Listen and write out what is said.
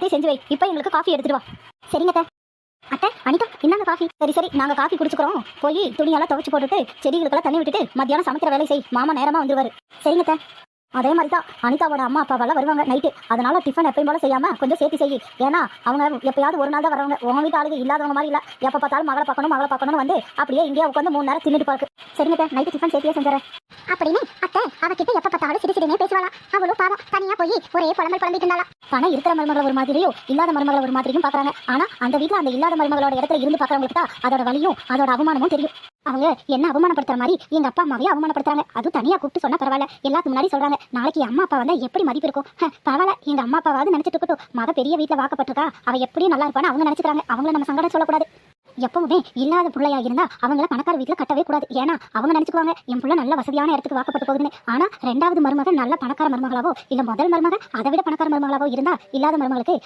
எல்லாத்தையும் செஞ்சு வை. இப்போ எங்களுக்கு காஃபி எடுத்துட்டு வா. சரிங்க அத்தை. அத்தை, அனிதா, இந்தாங்க காஃபி. சரி, நாங்க காஃபி குடிச்சுக்கிறோம். போய் துணியெல்லாம் துவைச்சு போட்டுட்டு செடிகளுக்கெல்லாம் தண்ணி விட்டுட்டு மத்தியானம் சமைக்கிற வேலை செய். மாமா நேரமா வந்துருவாரு. சரிங்க அத்தை. அதே மாதிரி தான் அனிதாவோட அம்மா அப்பாவெல்லாம் வருவாங்க நைட்டு. அதனால டிஃபன் எப்பயும் போல செய்யாம கொஞ்சம் சேர்த்து செய்யு. ஏன்னா அவங்க எப்பயாவது ஒரு நாள் தான் வரவங்க. உங்க வீட்டு ஆளுங்க இல்லாதவங்க மாதிரி இல்லை. எப்போ பார்த்தாலும் மகளை பார்க்கணும்னு வந்து அப்படியே இங்கே உட்காந்து 3 நேரம் தின்னுட்டு பார்க்கு. சரிங்க, நைட்டு டிஃபன் சேர்த்தியே செஞ்சுறேன் அப்படின்னு அத்தை அவகிட்ட எப்போ பார்த்தாலும் சிரிச்சிடுனே பேசுவாளா. அவளும் பாவம் தனியா போய் ஒரே புலம்பிட்டு இருந்தாளா. பணம் இருக்கிற மருமகளை ஒரு மாதிரியும் இல்லாத மருமகளை ஒரு மாதிரியும் பார்க்குறாங்க. ஆனா அந்த வீட்டில் அந்த இல்லாத மருமகளோட இடத்துல இருந்து பார்க்குறவங்களுக்கு தான் அதோட வலியும் அதோட அவமானமும் தெரியும். அவங்க என்ன அவமானப்படுத்துற மாதிரி எங்க அப்பா அம்மாவையும் அவமானப்படுத்துறாங்க. அதுவும் தனியா கூப்பிட்டு சொன்னா பரவாயில்ல, எல்லாத்துக்கு முன்னாடி சொல்றாங்க. நாளைக்கு அம்மா அப்பா வந்தா எப்படி மதிப்பு இருக்கும்? பரவாயில்ல, எங்க அம்மா அப்பாவாவது நினைச்சிட்டு இருக்கட்டும். மக பெரிய வீட்டுல வாக்கப்பட்டிருக்கா, அவ எப்படியும் நல்லா இருப்பான்னு அவங்க நினைச்சுக்கிறாங்க. அவங்கள நம்ம சங்கடம் சொல்லக்கூடாது. எப்பவுமே இல்லாத பிள்ளையா இருந்தா அவங்கள பணக்கார வீட்டுல கட்டவே கூடாது. ஏன்னா அவங்க நினைச்சுக்குவாங்க என் பிள்ளை நல்ல வசதியான இடத்துக்கு வாக்கப்பட்டு போகுதுன்னு. ஆனா 2வது மருமகன் நல்ல பணக்கார மருமகளாவோ இல்ல முதல் மருமகன் அதை விட பணக்கார மருமகளாவோ இருந்தா இல்லாத மருமகளுக்கு